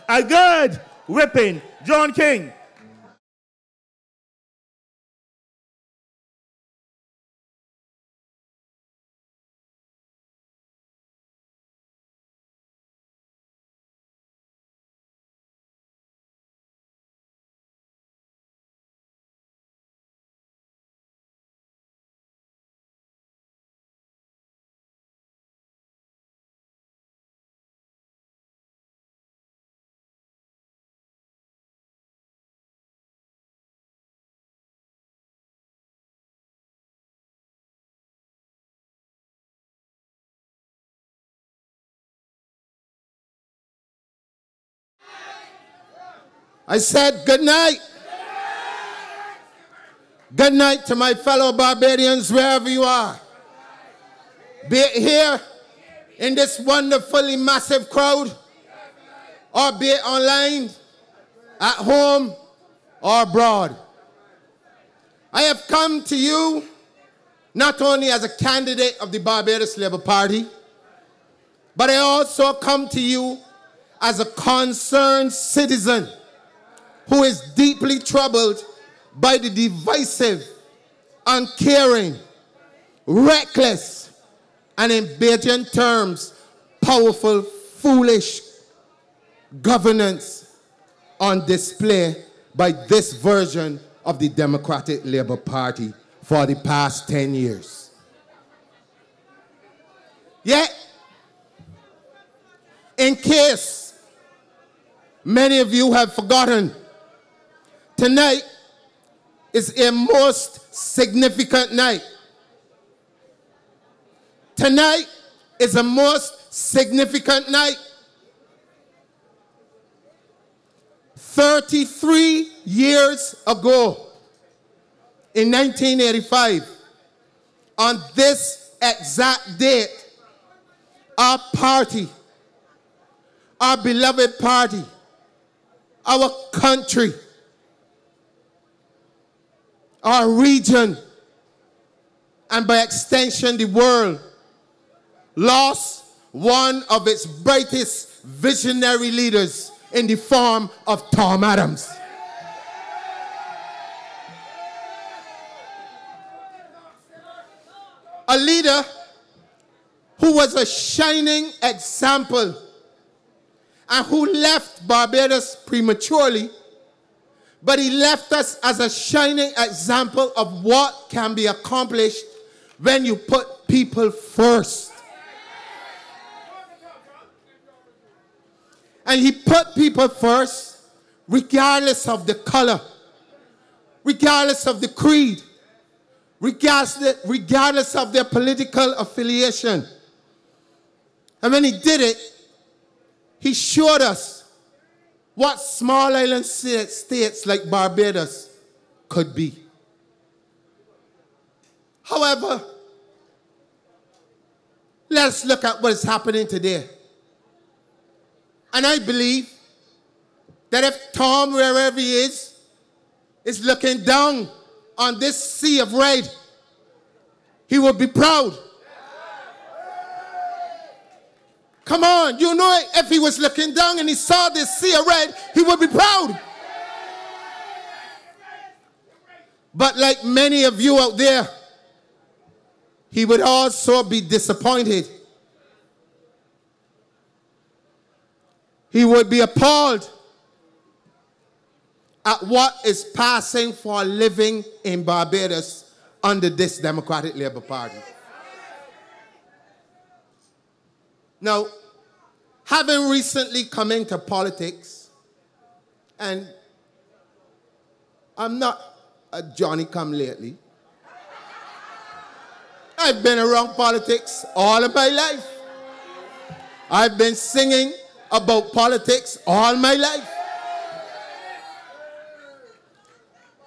A good whipping. John King. I said good night. Good night to my fellow Barbadians wherever you are. Be it here in this wonderfully massive crowd, or be it online, at home, or abroad. I have come to you not only as a candidate of the Barbados Labour Party, but I also come to you as a concerned citizen who is deeply troubled by the divisive, uncaring, reckless, and in Bajan terms, powerful, foolish governance on display by this version of the Democratic Labour Party for the past 10 years. Yet, in case many of you have forgotten, tonight is a most significant night. Tonight is a most significant night. 33 years ago, in 1985, on this exact date, our party, our beloved party, our country, our region, and by extension the world, lost one of its brightest visionary leaders in the form of Tom Adams. A leader who was a shining example and who left Barbados prematurely, but he left us as a shining example of what can be accomplished when you put people first. And he put people first regardless of the color, regardless of the creed, regardless of their political affiliation. And when he did it, he showed us what small island states like Barbados could be. However, let's look at what is happening today. And I believe that if Tom, wherever he is looking down on this sea of red, he will be proud. Come on, you know it. If he was looking down and he saw this sea of red, he would be proud. But like many of you out there, he would also be disappointed. He would be appalled at what is passing for a living in Barbados under this Democratic Labour Party. Now, having recently come into politics, and I'm not a Johnny-come-lately, I've been around politics all of my life. I've been singing about politics all my life.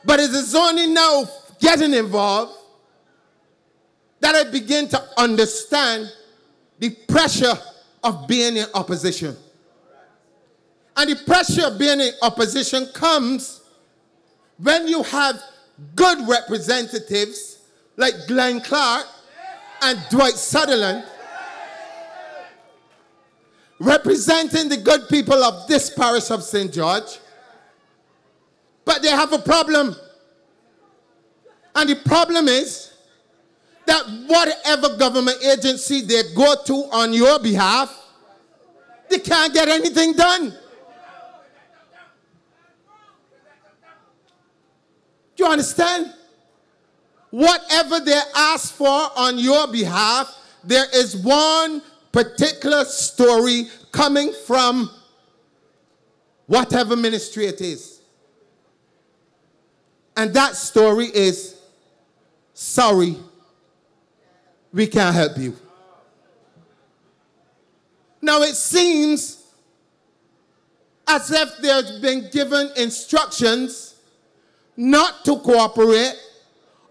But it is only now getting involved that I begin to understand the pressure of being in opposition. And the pressure of being in opposition comes when you have good representatives like Glenn Clark and Dwight Sutherland, representing the good people of this parish of St. George. But they have a problem. And the problem is that whatever government agency they go to on your behalf, they can't get anything done. Do you understand? Whatever they ask for on your behalf, there is one particular story coming from whatever ministry it is. And that story is, sorry, we can't help you. Now it seems as if they've been given instructions not to cooperate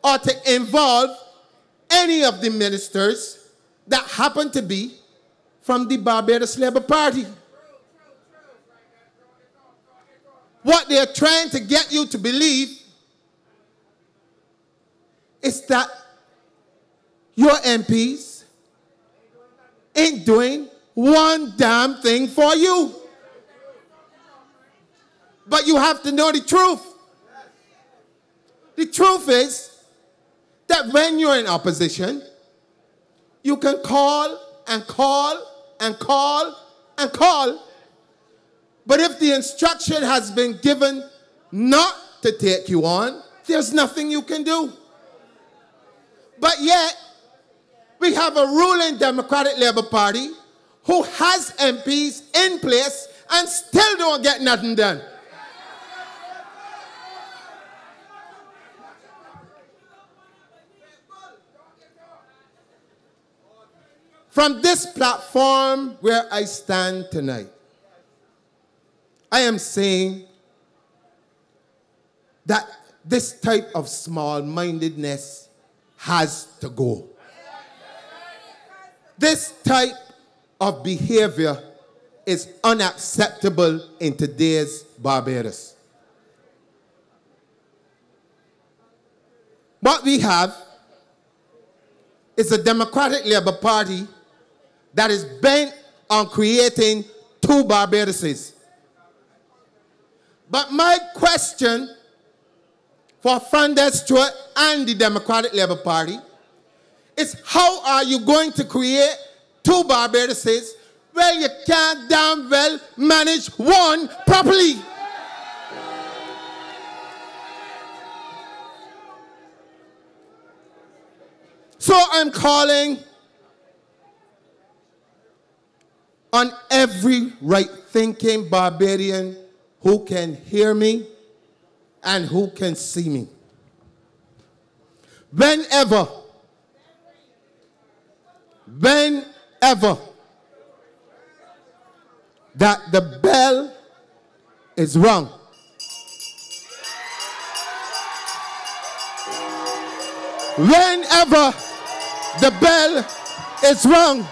or to involve any of the ministers that happen to be from the Barbados Labour Party. What they're trying to get you to believe is that your MPs ain't doing one damn thing for you. But you have to know the truth. The truth is that when you're in opposition, you can call and call and call and call. But if the instruction has been given not to take you on, there's nothing you can do. But yet, we have a ruling Democratic Labour Party who has MPs in place and still don't get nothing done. From this platform where I stand tonight, I am saying that this type of small-mindedness has to go. This type of behavior is unacceptable in today's Barbados. What we have is a Democratic Labour Party that is bent on creating two Barbadoses. But my question for Frandel Stewart and the Democratic Labour Party is, how are you going to create two Barbadoses where you can't damn well manage one properly? So I'm calling on every right-thinking Barbadian who can hear me and who can see me. Whenever that the bell is rung, whenever the bell is rung,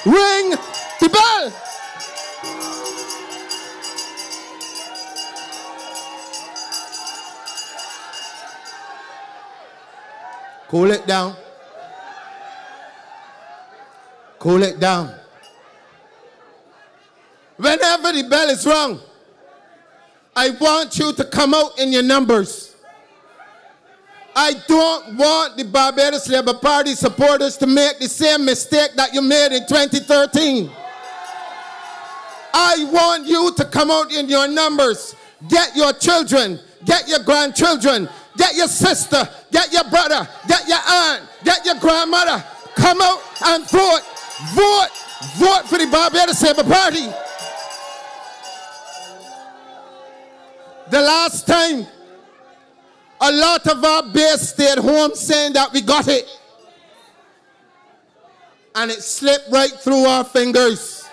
ring the bell. Cool it down. Cool it down. Whenever the bell is rung, I want you to come out in your numbers. I don't want the Barbados Labour Party supporters to make the same mistake that you made in 2013. I want you to come out in your numbers. Get your children, get your grandchildren, get your sister, get your brother, get your aunt, get your grandmother. Come out and vote. Vote. Vote for the Barbados Labour Party. The last time, a lot of our base stayed home saying that we got it. And it slipped right through our fingers.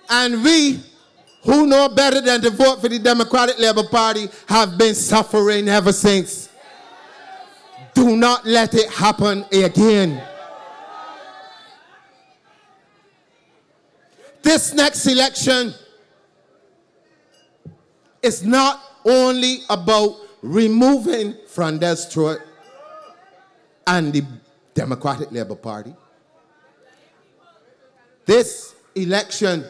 And we, who know better than to vote for the Democratic Labour Party, have been suffering ever since. Do not let it happen again. This next election is not only about removing Frandel Stewart and the Democratic Labour Party. This election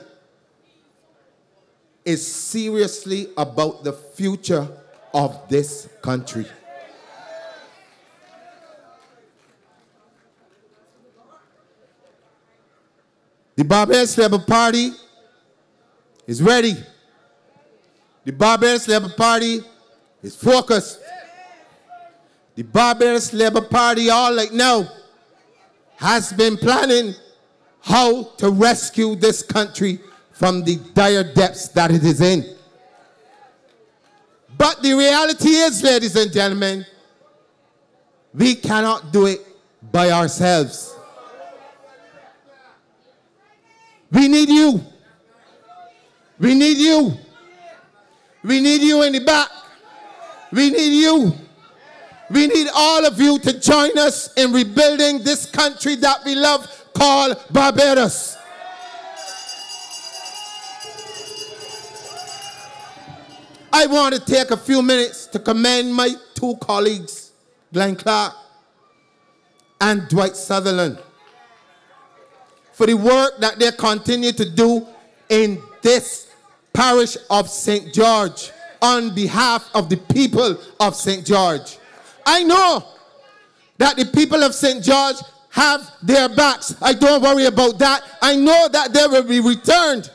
is seriously about the future of this country. The Barbados Labour Party is ready. The Barbados Labour Party is focused. The Barbados Labour Party all right now has been planning how to rescue this country from the dire depths that it is in. But the reality is, ladies and gentlemen, we cannot do it by ourselves. We need you. We need you. We need you in the back. We need you. We need all of you to join us in rebuilding this country that we love called Barbados. I want to take a few minutes to commend my two colleagues, Glenn Clark and Dwight Sutherland, for the work that they continue to do in this parish of St. George on behalf of the people of St. George. I know that the people of St. George have their backs. I don't worry about that. I know that they will be returned.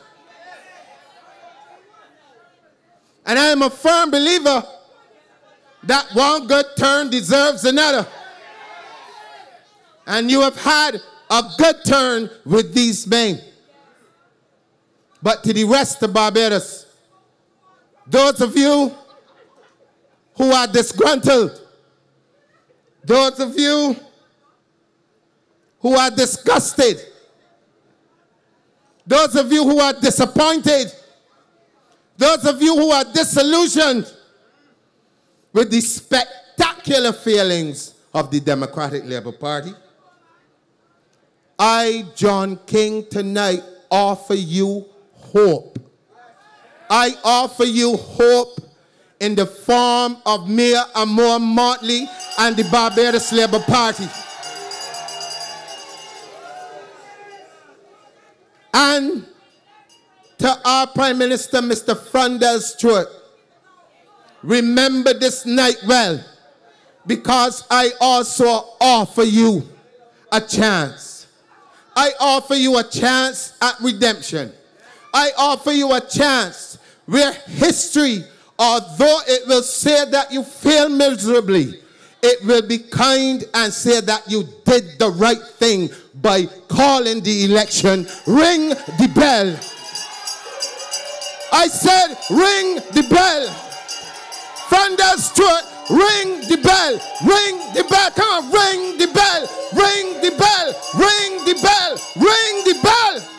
And I am a firm believer that one good turn deserves another. And you have had a good turn with these men. But to the rest of Barbados, those of you who are disgruntled, those of you who are disgusted, those of you who are disappointed, those of you who are disillusioned with the spectacular failings of the Democratic Labour Party, I, John King, tonight offer you hope. I offer you hope in the form of Mayor Amor Motley and the Barbados Labour Party. And to our Prime Minister, Mr. Frundell Stewart, remember this night well, because I also offer you a chance. I offer you a chance at redemption. I offer you a chance where history, although it will say that you failed miserably, it will be kind and say that you did the right thing by calling the election. Ring the bell. I said, ring the bell. Frundell Stewart, ring the bell. Ring the bell. Come on, ring the bell. Ring the bell. Ring the bell. Ring the bell.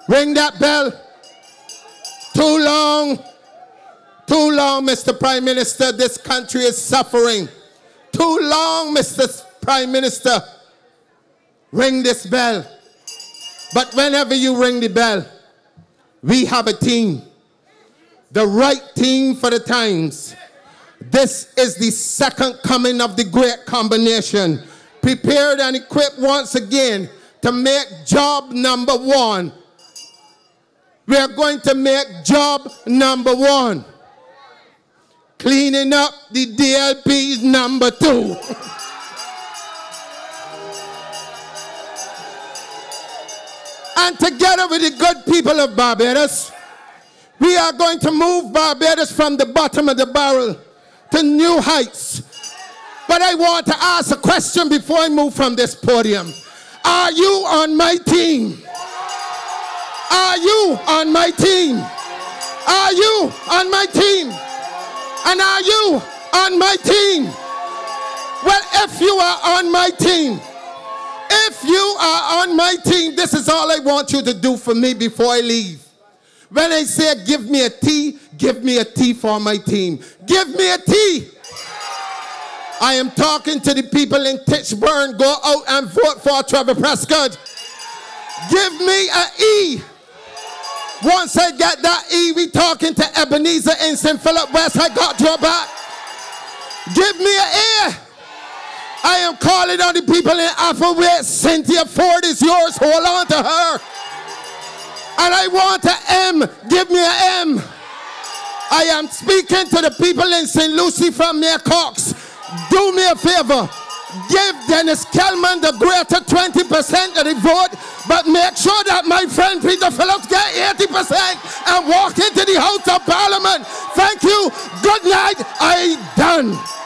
Ring that bell. Too long, Mr. Prime Minister, this country is suffering. Too long, Mr. Prime Minister. Ring this bell. But whenever you ring the bell, we have a team. The right team for the times. This is the second coming of the great combination. Prepared and equipped once again to make job number one. We are going to make job number one. Cleaning up the DLP number two. And together with the good people of Barbados, we are going to move Barbados from the bottom of the barrel to new heights. But I want to ask a question before I move from this podium. Are you on my team? Are you on my team? Are you on my team? And are you on my team? Well, if you are on my team, if you are on my team, this is all I want you to do for me before I leave. When I say give me a T for my team. Give me a T. I am talking to the people in Titchburn. Go out and vote for Trevor Prescott. Give me an E. Once I get that E, we talking to Ebenezer in St. Philip West. I got your back. Give me an A. I am calling on the people in Appleway. Cynthia Ford is yours. Hold on to her. And I want an M. Give me an M. I am speaking to the people in St. Lucie from Mayor Cox. Do me a favor. Give Dennis Kelman the greater 20% of the vote, but make sure that my friend Peter Phillips get 80% and walk into the House of Parliament. Thank you. Good night. I done.